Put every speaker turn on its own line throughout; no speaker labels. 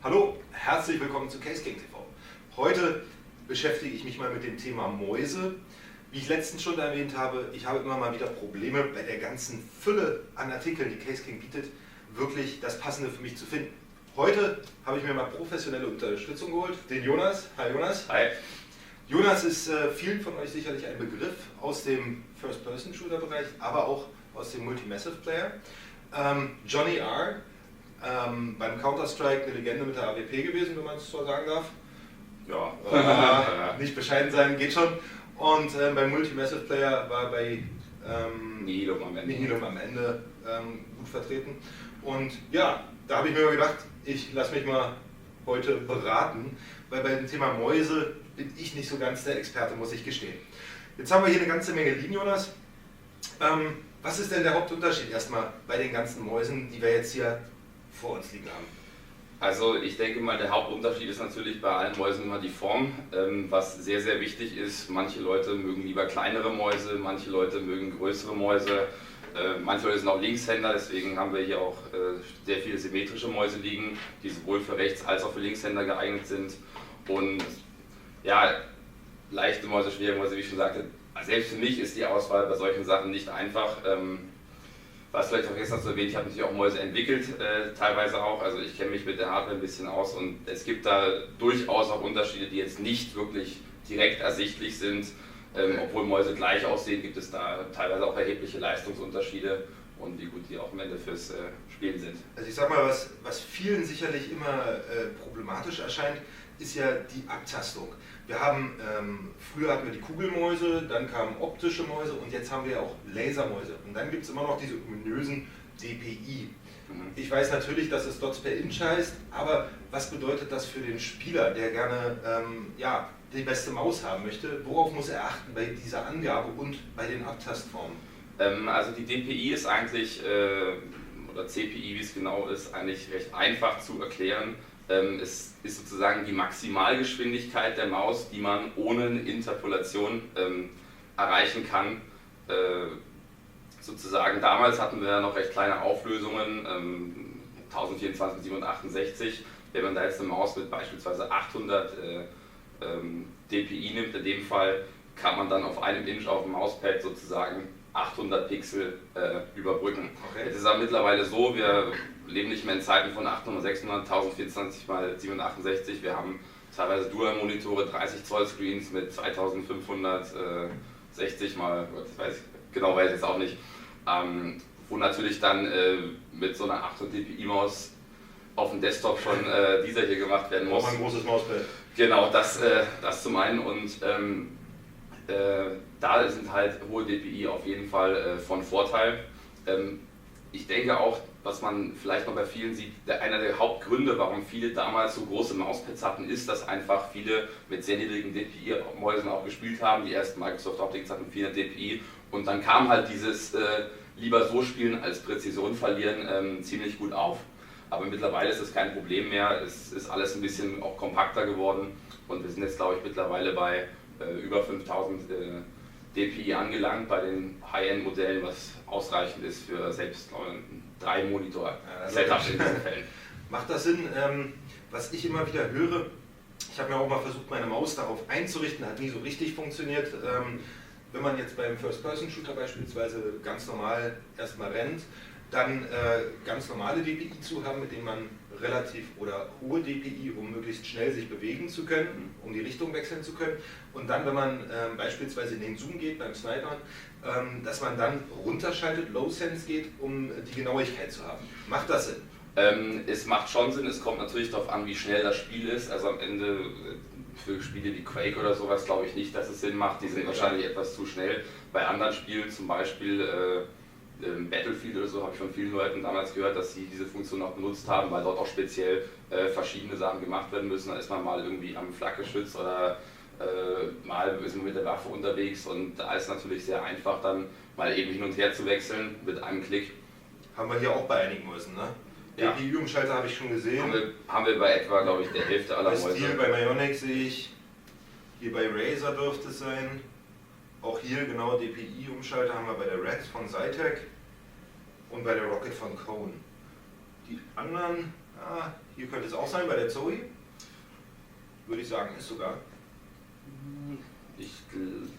Hallo, herzlich willkommen zu Case King TV. Heute beschäftige ich mich mal mit dem Thema Mäuse. Wie ich letztens schon erwähnt habe, ich habe immer mal wieder Probleme bei der ganzen Fülle an Artikeln, die Case King bietet, wirklich das Passende für mich zu finden. Heute habe ich mir mal professionelle Unterstützung geholt, den Jonas. Hi Jonas.
Hi.
Jonas ist vielen von euch sicherlich ein Begriff aus dem First-Person-Shooter-Bereich, aber auch aus dem Multi-Massive-Player. Johnny R., beim Counter-Strike eine Legende mit der AWP gewesen, wenn man es so sagen darf.
Ja.
Nicht bescheiden sein, geht schon. Und beim Multi-Massive-Player war bei
Nihilum
am Ende gut vertreten. Und ja, da habe ich mir mal gedacht, ich lasse mich mal heute beraten, weil bei dem Thema Mäuse bin ich nicht so ganz der Experte, muss ich gestehen. Jetzt haben wir hier eine ganze Menge Linien, Jonas. Was ist denn der Hauptunterschied erstmal bei den ganzen Mäusen, die wir jetzt hier vor uns liegen haben?
Also ich denke mal, der Hauptunterschied ist natürlich bei allen Mäusen immer die Form, was sehr, sehr wichtig ist. Manche Leute mögen lieber kleinere Mäuse, manche Leute mögen größere Mäuse, manche Leute sind auch Linkshänder, deswegen haben wir hier auch sehr viele symmetrische Mäuse liegen, die sowohl für Rechts- als auch für Linkshänder geeignet sind. Und ja, leichte Mäuse, schwere Mäuse, wie ich schon sagte, selbst für mich ist die Auswahl bei solchen Sachen nicht einfach. Was vielleicht vergessen hast zu erwähnen, ich habe natürlich auch Mäuse entwickelt, teilweise auch, also ich kenne mich mit der Hardware ein bisschen aus und es gibt da durchaus auch Unterschiede, die jetzt nicht wirklich direkt ersichtlich sind. Obwohl Mäuse gleich aussehen, gibt es da teilweise auch erhebliche Leistungsunterschiede und wie gut die auch am Ende fürs Spielen sind.
Also ich sag mal, was vielen sicherlich immer problematisch erscheint, ist ja die Abtastung. Wir haben, früher hatten wir die Kugelmäuse, dann kamen optische Mäuse und jetzt haben wir ja auch Lasermäuse. Und dann gibt es immer noch diese ominösen DPI. Ich weiß natürlich, dass es Dots per Inch heißt, aber was bedeutet das für den Spieler, der gerne die beste Maus haben möchte? Worauf muss er achten bei dieser Angabe und bei den Abtastformen?
Also die DPI ist eigentlich, oder CPI, wie es genau ist, eigentlich recht einfach zu erklären. Es ist sozusagen die Maximalgeschwindigkeit der Maus, die man ohne eine Interpolation erreichen kann. Sozusagen damals hatten wir noch recht kleine Auflösungen, 1024 768. Wenn man da jetzt eine Maus mit beispielsweise 800 DPI nimmt, in dem Fall kann man dann auf einem Inch auf dem Mauspad sozusagen 800 Pixel überbrücken. Okay. Jetzt ist es aber mittlerweile so, wir leben nicht mehr in Zeiten von 800, 600, 1024 x 768. Wir haben teilweise Dual-Monitore, 30 Zoll Screens mit 2560 mal, weiß ich jetzt auch nicht, wo natürlich dann mit so einer 800 DPI-Maus auf dem Desktop schon dieser hier gemacht werden muss.
Auch ein großes Mauspad.
Genau, das zum einen und da sind halt hohe DPI auf jeden Fall von Vorteil. Ich denke auch, was man vielleicht noch bei vielen sieht, einer der Hauptgründe, warum viele damals so große Mauspads hatten, ist, dass einfach viele mit sehr niedrigen DPI-Mäusen auch gespielt haben. Die ersten Microsoft Optics hatten 400 DPI und dann kam halt dieses lieber so spielen als Präzision verlieren ziemlich gut auf. Aber mittlerweile ist es kein Problem mehr, es ist alles ein bisschen auch kompakter geworden und wir sind jetzt, glaube ich, mittlerweile bei über 5000 DPI angelangt bei den High-End-Modellen, was ausreichend ist für selbst ein 3-Monitor-Setup in diesen Fällen.
Macht das Sinn? Was ich immer wieder höre, ich habe mir auch mal versucht, meine Maus darauf einzurichten, hat nie so richtig funktioniert. Wenn man jetzt beim First-Person-Shooter beispielsweise ganz normal erstmal rennt, dann ganz normale DPI zu haben, mit denen man relativ oder hohe DPI, um möglichst schnell sich bewegen zu können, um die Richtung wechseln zu können. Und dann, wenn man beispielsweise in den Zoom geht beim Snipern, dass man dann runterschaltet, Low Sense geht, um die Genauigkeit zu haben. Macht das Sinn?
Es macht schon Sinn, es kommt natürlich darauf an, wie schnell das Spiel ist. Also am Ende für Spiele wie Quake oder sowas glaube ich nicht, dass es Sinn macht. Die sind wahrscheinlich etwas zu schnell. Bei anderen Spielen, zum Beispiel Battlefield oder so, habe ich von vielen Leuten damals gehört, dass sie diese Funktion auch benutzt haben, weil dort auch speziell verschiedene Sachen gemacht werden müssen. Da ist man mal irgendwie am Flakgeschütz oder mal ist man mit der Waffe unterwegs und da ist natürlich sehr einfach dann mal eben hin und her zu wechseln mit einem Klick.
Haben wir hier auch bei einigen Mäusen, ne?
Ja.
DPI-Umschalter habe ich schon gesehen.
Haben wir bei etwa, glaube ich, der Hälfte aller Mäuse.
Hier bei Myonic sehe ich, hier bei Razer dürfte es sein. Auch hier genau DPI-Umschalter haben wir bei der Red von Zytec und bei der Rocket von Kone. Die anderen Ja, hier könnte es auch sein bei der Zoe. Würde ich sagen, ist sogar.
Ich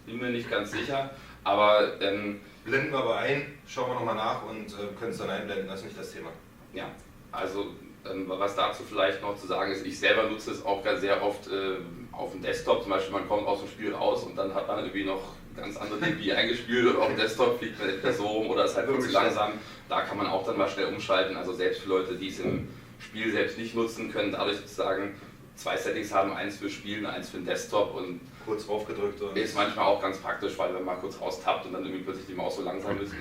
bin mir nicht ganz sicher, aber
blenden wir aber ein, schauen wir nochmal nach und können es dann einblenden, das ist nicht das Thema.
Ja, also was dazu vielleicht noch zu sagen ist, ich selber nutze es auch sehr oft auf dem Desktop, zum Beispiel man kommt aus dem Spiel raus und dann hat man irgendwie noch ganz andere DPI eingespielt und auf dem Desktop fliegt man etwas so rum oder ist halt wirklich langsam, da kann man auch dann mal schnell umschalten, also selbst für Leute, die es im Spiel selbst nicht nutzen können, dadurch sozusagen 2 Settings haben, eins für Spielen, eins für den Desktop und
kurz draufgedrückt und
ist manchmal auch ganz praktisch, weil wenn man mal kurz raustappt und dann irgendwie plötzlich die Maus so langsam ist,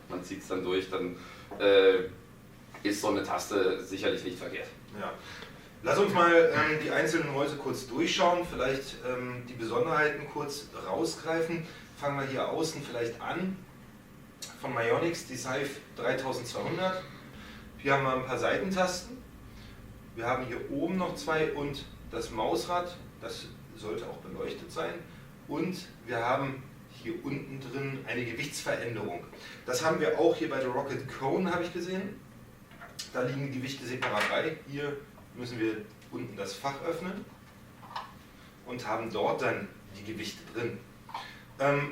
man zieht es dann durch, dann ist so eine Taste sicherlich nicht verkehrt.
Ja. Lass uns mal die einzelnen Mäuse kurz durchschauen, vielleicht die Besonderheiten kurz rausgreifen. Fangen wir hier außen vielleicht an, von Myonix, die Sive 3200. Hier haben wir ein paar Seitentasten. Wir haben hier oben noch 2 und das Mausrad, das sollte auch beleuchtet sein. Und wir haben hier unten drin eine Gewichtsveränderung. Das haben wir auch hier bei der Rocket Cone, habe ich gesehen. Da liegen die Gewichte separat bei. Hier müssen wir unten das Fach öffnen und haben dort dann die Gewichte drin.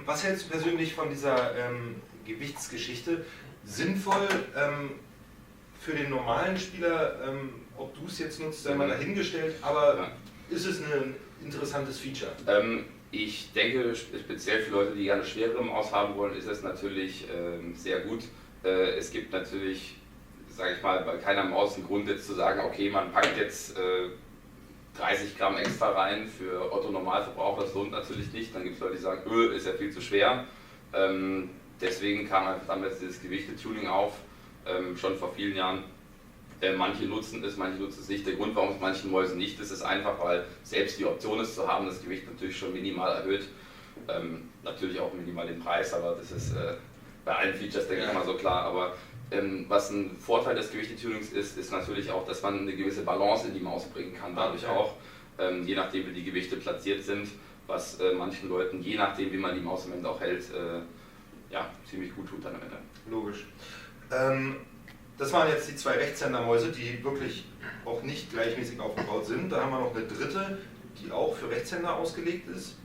Was hältst du persönlich von dieser Gewichtsgeschichte? Sinnvoll für den normalen Spieler, ob du es jetzt nutzt, sei mal dahingestellt, aber ist es ein interessantes Feature?
Ich denke, speziell für Leute, die gerne schwerere Maus haben wollen, ist es natürlich sehr gut. Es gibt natürlich, sage ich mal, bei keiner Maus einen Grund jetzt zu sagen, okay, man packt jetzt 30 Gramm extra rein für Otto-Normalverbraucher, das lohnt natürlich nicht. Dann gibt es Leute, die sagen, Öl ist ja viel zu schwer. Deswegen kam einfach damals dieses Gewichte-Tuning auf, schon vor vielen Jahren. Manche nutzen es, manche nutzen es nicht. Der Grund, warum es manchen Mäusen nicht ist, ist einfach, weil selbst die Option ist zu haben, das Gewicht natürlich schon minimal erhöht. Natürlich auch minimal den Preis, aber das ist bei allen Features, denke ich mal, so klar. Aber was ein Vorteil des Gewichtetunings ist, ist natürlich auch, dass man eine gewisse Balance in die Maus bringen kann. Dadurch auch, je nachdem wie die Gewichte platziert sind, was manchen Leuten, je nachdem wie man die Maus am Ende auch hält, ja, ziemlich gut tut dann am Ende.
Logisch. Das waren jetzt die 2 Rechtshändermäuse, die wirklich auch nicht gleichmäßig aufgebaut sind. Da haben wir noch eine dritte, die auch für Rechtshänder ausgelegt ist.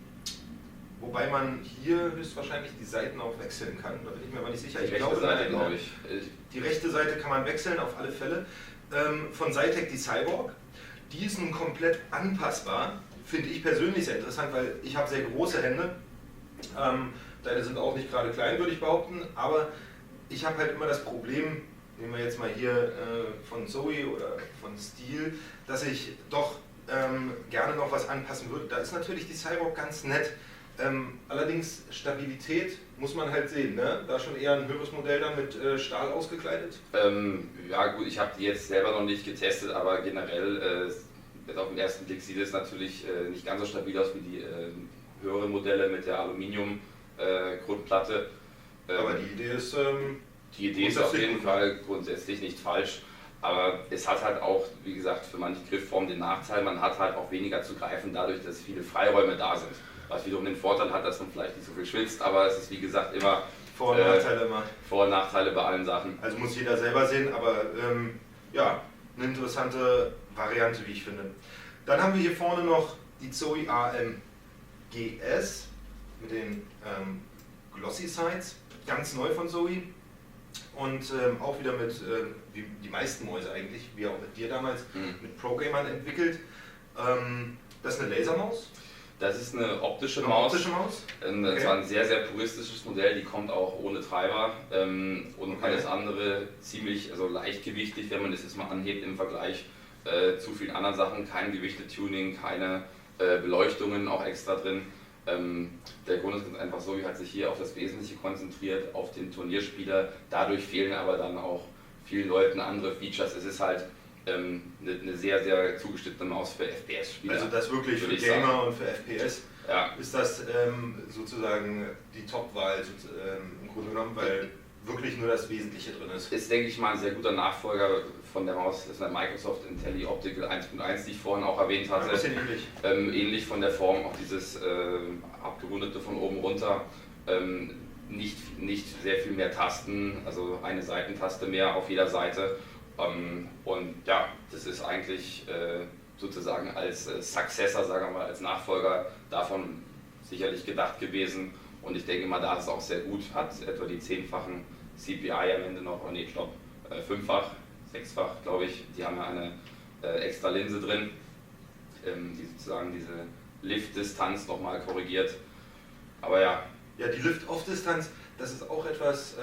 Wobei man hier höchstwahrscheinlich die Seiten auch wechseln kann. Da bin ich mir aber nicht sicher.
Die rechte Seite, glaube ich.
Die rechte Seite kann man wechseln, auf alle Fälle. Von Zytec die Cyborg. Die ist nun komplett anpassbar. Finde ich persönlich sehr interessant, weil ich habe sehr große Hände. Deine sind auch nicht gerade klein, würde ich behaupten. Aber ich habe halt immer das Problem, nehmen wir jetzt mal hier von Zoe oder von Steel, dass ich doch gerne noch was anpassen würde. Da ist natürlich die Cyborg ganz nett. Allerdings Stabilität muss man halt sehen, ne? Da schon eher ein höheres Modell dann mit Stahl ausgekleidet?
Ja gut, ich habe die jetzt selber noch nicht getestet, aber generell auf den ersten Blick sieht es natürlich nicht ganz so stabil aus wie die höheren Modelle mit der Aluminium-Grundplatte.
Aber die Idee ist...
die Idee ist auf jeden Fall grundsätzlich nicht falsch, aber es hat halt auch, wie gesagt, für manche Griffformen den Nachteil, man hat halt auch weniger zu greifen, dadurch, dass viele Freiräume da sind. Was wiederum den Vorteil hat, dass man vielleicht nicht so viel schwitzt, aber es ist wie gesagt immer
Vor- und Nachteile immer.
Vor- und Nachteile bei allen Sachen.
Also muss jeder selber sehen, aber ja, eine interessante Variante, wie ich finde. Dann haben wir hier vorne noch die Zoe AM-GS mit den Glossy Sides, ganz neu von Zoe. Und auch wieder mit, wie die meisten Mäuse eigentlich, wie auch mit dir damals, mit ProGamern entwickelt. Das ist eine Lasermaus.
Das ist eine optische Maus.
Optische Maus?
Das war ein sehr, sehr puristisches Modell, die kommt auch ohne Treiber und alles andere ziemlich, also leichtgewichtig, wenn man das jetzt mal anhebt im Vergleich zu vielen anderen Sachen. Kein Gewichtetuning, keine Beleuchtungen auch extra drin. Der Grund ist ganz einfach so, wie hat sich hier auf das Wesentliche konzentriert, auf den Turnierspieler. Dadurch fehlen aber dann auch vielen Leuten andere Features. Es ist halt eine sehr, sehr zugeschnittene Maus für FPS-Spieler.
Also das wirklich für Gamer und für FPS ist das sozusagen die Top-Wahl im Grunde genommen, weil wirklich nur das Wesentliche drin ist.
Ist, denke ich mal, ein sehr guter Nachfolger von der Maus, das ist eine Microsoft Intelli Optical 1.1, die ich vorhin auch erwähnt hatte.
Ein bisschen ähnlich.
Ähnlich von der Form, auch dieses abgerundete von oben runter. Nicht sehr viel mehr Tasten, also eine Seitentaste mehr auf jeder Seite. Und ja, das ist eigentlich sozusagen als Successor, sagen wir mal, als Nachfolger davon sicherlich gedacht gewesen. Und ich denke mal, da ist es auch sehr gut, hat etwa die 10-fachen CPI am Ende noch, nee, ich glaube 5-fach, 6-fach, glaube ich. Die haben ja eine extra Linse drin, die sozusagen diese Lift-Distanz nochmal korrigiert. Aber ja.
Ja, die Lift-Off-Distanz, das ist auch etwas,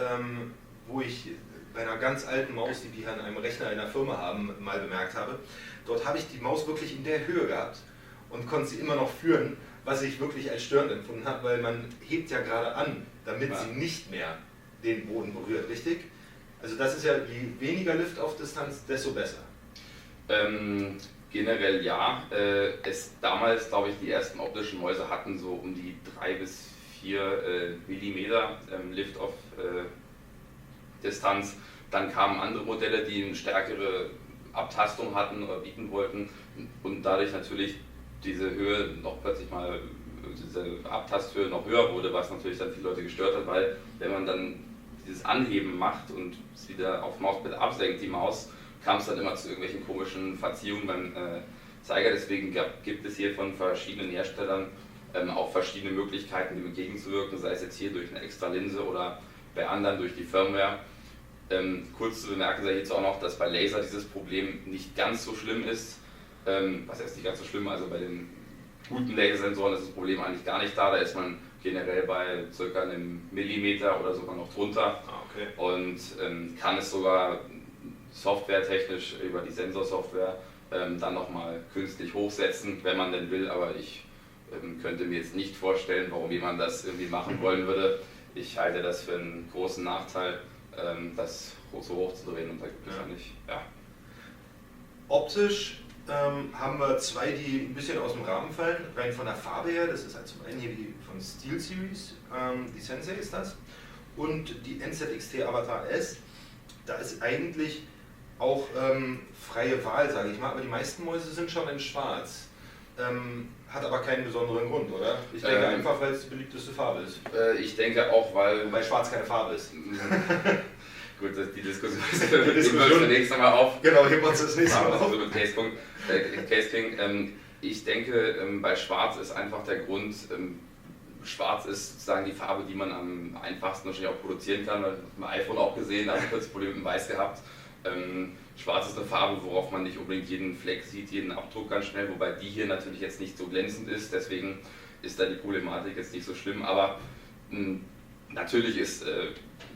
wo ich bei einer ganz alten Maus, die wir an einem Rechner in der Firma haben, mal bemerkt habe. Dort habe ich die Maus wirklich in der Höhe gehabt und konnte sie immer noch führen, was ich wirklich als störend empfunden habe, weil man hebt ja gerade an, damit sie nicht mehr den Boden berührt, richtig? Also das ist ja, je weniger Lift-Off-Distanz, desto besser.
Generell ja. Damals, glaube ich, die ersten optischen Mäuse hatten so um die 3 bis 4 Millimeter Lift-Off-Distanz. Dann kamen andere Modelle, die eine stärkere Abtastung hatten oder bieten wollten und dadurch natürlich diese Höhe noch plötzlich mal, diese Abtasthöhe noch höher wurde, was natürlich dann viele Leute gestört hat, weil wenn man dann dieses Anheben macht und es wieder auf Mausbett absenkt, die Maus, kam es dann immer zu irgendwelchen komischen Verziehungen beim Zeiger. Deswegen gibt es hier von verschiedenen Herstellern auch verschiedene Möglichkeiten, dem entgegenzuwirken, sei es jetzt hier durch eine extra Linse oder bei anderen durch die Firmware. Kurz zu bemerken sei jetzt auch noch, dass bei Laser dieses Problem nicht ganz so schlimm ist. Was heißt nicht ganz so schlimm, also bei den guten Lasersensoren ist das Problem eigentlich gar nicht da. Da ist man generell bei ca. einem Millimeter oder sogar noch drunter.
Okay.
Und kann es sogar softwaretechnisch über die Sensorsoftware dann nochmal künstlich hochsetzen, wenn man denn will. Aber ich könnte mir jetzt nicht vorstellen, warum jemand das irgendwie machen wollen würde. Ich halte das für einen großen Nachteil, das so hoch zu drehen, und da gibt es eigentlich, ja.
Optisch haben wir zwei, die ein bisschen aus dem Rahmen fallen, rein von der Farbe her. Das ist halt zum einen hier die von SteelSeries, die Sensei ist das, und die NZXT Avatar S. Da ist eigentlich auch freie Wahl, sage ich mal, aber die meisten Mäuse sind schon in schwarz. Hat aber keinen besonderen Grund, oder? Ich denke einfach, weil es die beliebteste Farbe ist.
Ich denke auch, weil
schwarz keine Farbe ist.
Gut, die Diskussion heben wir uns zunächst einmal auf.
Genau, heben wir uns das nächste Mal auf.
So mit Case King. Ich denke, bei Schwarz ist einfach der Grund, Schwarz ist sozusagen die Farbe, die man am einfachsten wahrscheinlich auch produzieren kann. Das hat man iPhone auch gesehen, da habe ich kurz Probleme mit dem Weiß gehabt. Schwarz ist eine Farbe, worauf man nicht unbedingt jeden Fleck sieht, jeden Abdruck ganz schnell, wobei die hier natürlich jetzt nicht so glänzend ist, deswegen ist da die Problematik jetzt nicht so schlimm, aber natürlich ist,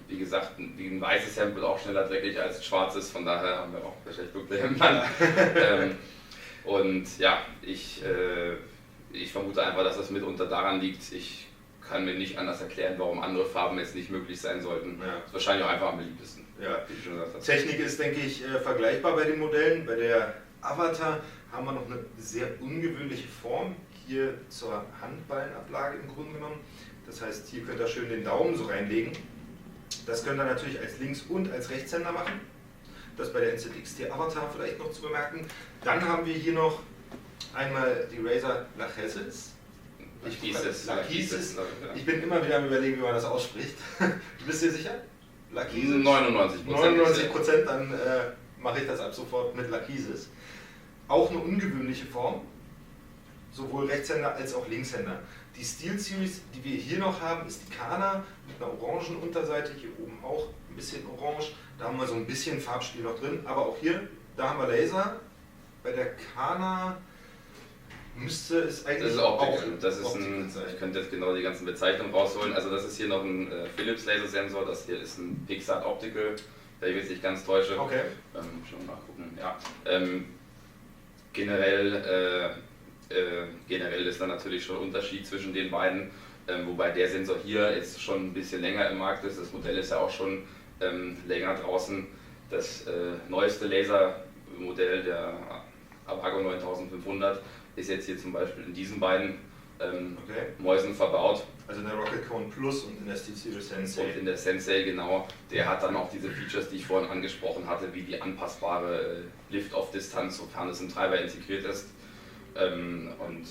wie gesagt, wie ein weißes Hemd wird auch schneller dreckig als ein schwarzes, von daher haben wir auch wahrscheinlich dunkle Hemden an. Und ja, ich vermute einfach, dass das mitunter daran liegt. Ich kann mir nicht anders erklären, warum andere Farben jetzt nicht möglich sein sollten. Ja. Das ist wahrscheinlich auch einfach am beliebtesten.
Ja. Wie du schon gesagt hast. Technik ist, denke ich, vergleichbar bei den Modellen. Bei der Avatar haben wir noch eine sehr ungewöhnliche Form hier zur Handballenablage im Grunde genommen. Das heißt, hier könnt ihr schön den Daumen so reinlegen. Das könnt ihr natürlich als Links- und als Rechtshänder machen. Das bei der NZXT Avatar vielleicht noch zu bemerken. Dann haben wir hier noch einmal die Razer Lachesis. Lachesis. Ich bin immer wieder am Überlegen, wie man das ausspricht. Du bist dir sicher? Lachesis?
99%.
99%, dann mache ich das ab sofort mit Lachesis. Auch eine ungewöhnliche Form, sowohl Rechtshänder als auch Linkshänder. Die SteelSeries, die wir hier noch haben, ist die Kana mit einer orangen Unterseite, hier oben auch ein bisschen orange. Da haben wir so ein bisschen Farbspiel noch drin, aber auch hier, da haben wir Laser. Bei der Kana müsste es eigentlich
das ist auch, das ist ich könnte jetzt genau die ganzen Bezeichnungen rausholen. Also das ist hier noch ein Philips Lasersensor, das hier ist ein Pixart Optical, wenn ich mich nicht ganz täusche.
Okay.
Schon mal nachgucken. Ja. Generell ist da natürlich schon ein Unterschied zwischen den beiden, wobei der Sensor hier jetzt schon ein bisschen länger im Markt ist. Das Modell ist ja auch schon länger draußen. Das neueste Lasermodell, der Avago 9500, ist jetzt hier zum Beispiel in diesen beiden Mäusen verbaut.
Also in der Rocket Cone Plus und in der SteelSeries Sensei.
Und in der Sensei, genau. Der hat dann auch diese Features, die ich vorhin angesprochen hatte, wie die anpassbare Lift-Off-Distanz, sofern es im Treiber integriert ist. Und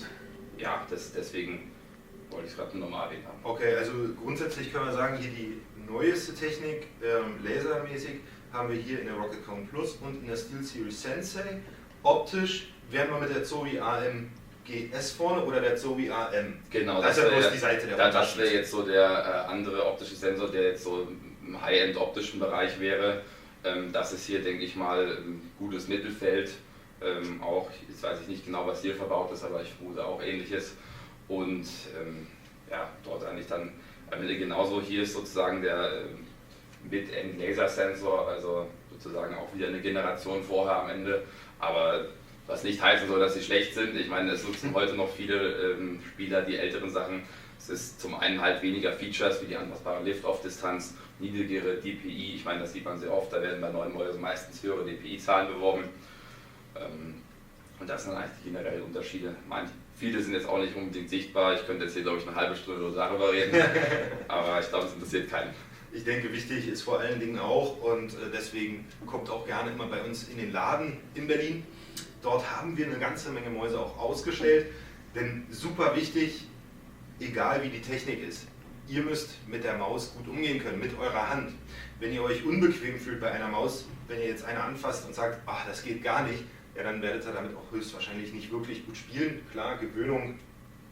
ja, deswegen wollte ich es gerade nochmal erwähnt haben.
Okay, also grundsätzlich können wir sagen, hier die neueste Technik, lasermäßig, haben wir hier in der Rocket Cone Plus und in der SteelSeries Sensei. Optisch wären wir mit der Zowie AM GS vorne oder der Zowie AM.
Genau,
das ist ja bloß die Seite der Unterschied.
Das wäre jetzt so der andere optische Sensor, der jetzt so im High-End optischen Bereich wäre. Das ist hier, denke ich mal, ein gutes Mittelfeld. Auch, jetzt weiß ich nicht genau, was hier verbaut ist, aber ich vermute auch ähnliches. Und ja, dort eigentlich dann am Ende genauso. Hier ist sozusagen der Mid-End-Laser-Sensor, also sozusagen auch wieder eine Generation vorher am Ende. Aber was nicht heißen soll, dass sie schlecht sind. Ich meine, es nutzen heute noch viele Spieler die älteren Sachen. Es ist zum einen halt weniger Features wie die anpassbare Lift-Off-Distanz, niedrigere DPI. Ich meine, das sieht man sehr oft, da werden bei neuen Mäusen meistens höhere DPI-Zahlen beworben. Und das sind eigentlich die generellen Unterschiede. Viele sind jetzt auch nicht unbedingt sichtbar. Ich könnte jetzt hier, glaube ich, eine halbe Stunde darüber reden, aber ich glaube, es interessiert keinen.
Ich denke, wichtig ist vor allen Dingen auch, und deswegen kommt auch gerne immer bei uns in den Laden in Berlin. Dort haben wir eine ganze Menge Mäuse auch ausgestellt, denn super wichtig, egal wie die Technik ist, ihr müsst mit der Maus gut umgehen können, mit eurer Hand. Wenn ihr euch unbequem fühlt bei einer Maus, wenn ihr jetzt eine anfasst und sagt, ach, das geht gar nicht, ja, dann werdet ihr damit auch höchstwahrscheinlich nicht wirklich gut spielen. Klar, Gewöhnung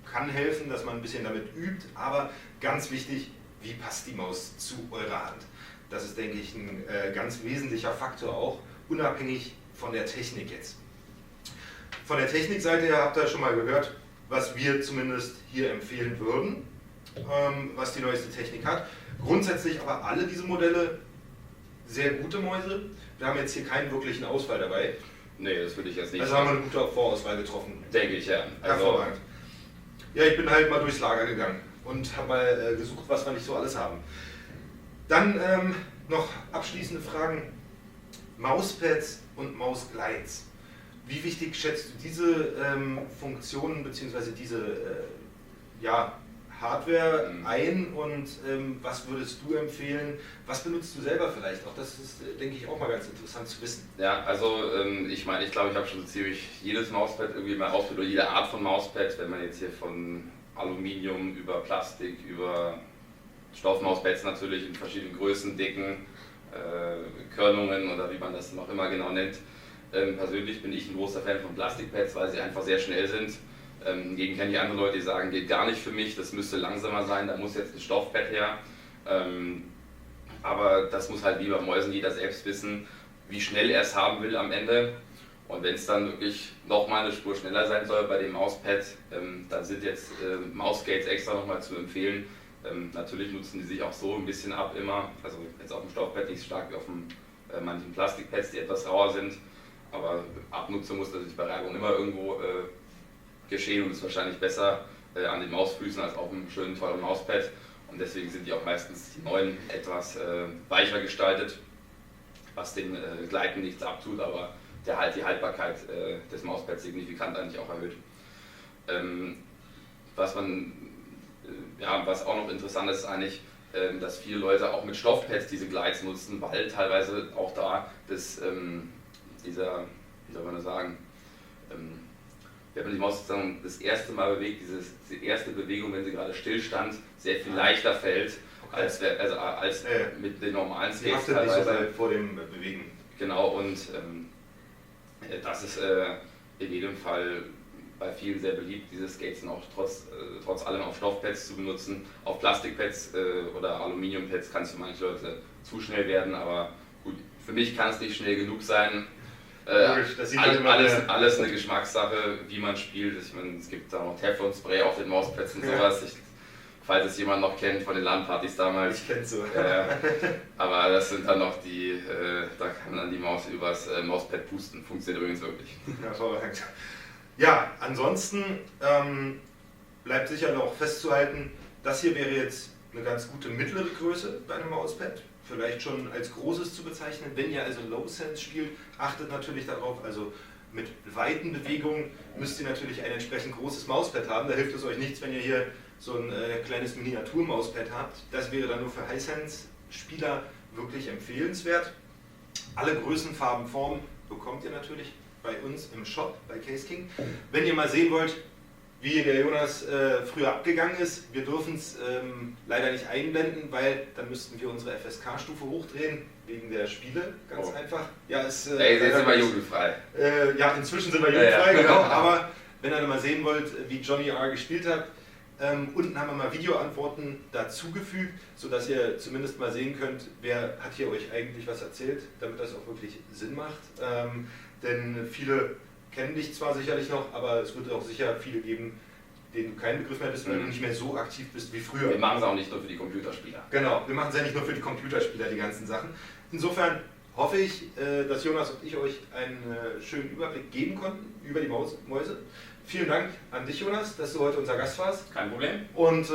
kann helfen, dass man ein bisschen damit übt, aber ganz wichtig, wie passt die Maus zu eurer Hand? Das ist, denke ich, ein ganz wesentlicher Faktor auch, unabhängig von der Technik jetzt. Von der Technikseite her habt ihr schon mal gehört, was wir zumindest hier empfehlen würden, was die neueste Technik hat. Grundsätzlich aber alle diese Modelle sehr gute Mäuse. Wir haben jetzt hier keinen wirklichen Ausfall dabei.
Nee, das würde ich jetzt nicht
sagen. Also haben wir eine gute Vorauswahl getroffen.
Denke ich, ja.
Hervorragend. Ja, ich bin halt mal durchs Lager gegangen und habe mal gesucht, was wir nicht so alles haben. Dann noch abschließende Fragen. Mauspads und Mausglides. Wie wichtig schätzt du diese Funktionen bzw. diese Hardware ein und was würdest du empfehlen? Was benutzt du selber vielleicht auch? Das ist, denke ich, auch mal ganz interessant zu wissen.
Ja, also ich meine, ich glaube, ich habe schon so ziemlich jedes Mauspad irgendwie mal ausprobiert, oder jede Art von Mauspad, wenn man jetzt hier von Aluminium über Plastik, über Stoffmauspads natürlich in verschiedenen Größen, Dicken, Körnungen oder wie man das noch immer genau nennt. Persönlich bin ich ein großer Fan von Plastikpads, weil sie einfach sehr schnell sind. Hingegen kenne ich andere Leute, die sagen, geht gar nicht für mich, das müsste langsamer sein, da muss jetzt ein Stoffpad her. Aber das muss halt wie bei Mäusen jeder selbst wissen, wie schnell er es haben will am Ende. Und wenn es dann wirklich nochmal eine Spur schneller sein soll bei dem Mauspad, dann sind jetzt Mausgates extra nochmal zu empfehlen. Natürlich nutzen die sich auch so ein bisschen ab immer, also jetzt auf dem Stoffpad nicht so stark wie auf manchen Plastikpads, die etwas rauer sind. Aber Abnutzung muss natürlich bei Reibung immer irgendwo geschehen und ist wahrscheinlich besser an den Mausfüßen als auf einem schönen, teuren Mauspad. Und deswegen sind die auch meistens die neuen etwas weicher gestaltet, was den Gleiten nichts abtut, aber die Haltbarkeit des Mauspads signifikant eigentlich auch erhöht. Was auch noch interessant ist eigentlich, dass viele Leute auch mit Stoffpads diese Glides nutzen, weil teilweise auch da wie soll man das sagen, wenn man die Maus sozusagen das erste Mal bewegt, die erste Bewegung, wenn sie gerade stillstand, sehr viel leichter fällt, als mit den normalen Skates
teilweise. Nicht so vor dem Bewegen.
Genau, und das ist in jedem Fall bei vielen sehr beliebt, diese Skates sind auch trotz allem auf Stoffpads zu benutzen. Auf Plastikpads oder Aluminiumpads kann es für manche Leute zu schnell werden, aber gut, für mich kann es nicht schnell genug sein. Alles eine Geschmackssache, wie man spielt. Ich meine, es gibt da noch Teflon-Spray auf den Mauspads und sowas. Falls es jemand noch kennt von den LAN-Partys damals.
Ich kenn's so.
Aber das sind dann noch die, da kann dann die Maus übers Mauspad pusten. Funktioniert übrigens wirklich.
Hervorragend. Ja, ansonsten bleibt sicher noch festzuhalten, das hier wäre jetzt eine ganz gute mittlere Größe bei einem Mauspad. Vielleicht schon als großes zu bezeichnen. Wenn ihr also Low Sense spielt, achtet natürlich darauf, also mit weiten Bewegungen müsst ihr natürlich ein entsprechend großes Mauspad haben. Da hilft es euch nichts, wenn ihr hier so ein kleines Miniatur-Mauspad habt. Das wäre dann nur für High Sense Spieler wirklich empfehlenswert. Alle Größen, Farben, Formen bekommt ihr natürlich bei uns im Shop, bei Case King. Wenn ihr mal sehen wollt, wie der Jonas früher abgegangen ist. Wir dürfen es leider nicht einblenden, weil dann müssten wir unsere FSK-Stufe hochdrehen, wegen der Spiele, ganz einfach. Ja,
jetzt sind wir jugendfrei.
Ja, inzwischen sind wir jugendfrei, genau. Aber wenn ihr mal sehen wollt, wie Johnny R. gespielt hat, unten haben wir mal Videoantworten dazugefügt, sodass ihr zumindest mal sehen könnt, wer hat hier euch eigentlich was erzählt, damit das auch wirklich Sinn macht. Denn viele kennen dich zwar sicherlich noch, aber es wird auch sicher viele geben, denen du keinen Begriff mehr bist, weil du nicht mehr so aktiv bist wie früher.
Wir machen es auch nicht nur für die Computerspieler.
Genau, wir machen es ja nicht nur für die Computerspieler, die ganzen Sachen. Insofern hoffe ich, dass Jonas und ich euch einen schönen Überblick geben konnten über die Mäuse. Vielen Dank an dich, Jonas, dass du heute unser Gast warst.
Kein Problem.
Und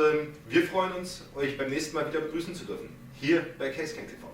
wir freuen uns, euch beim nächsten Mal wieder begrüßen zu dürfen. Hier bei CaseGang TV.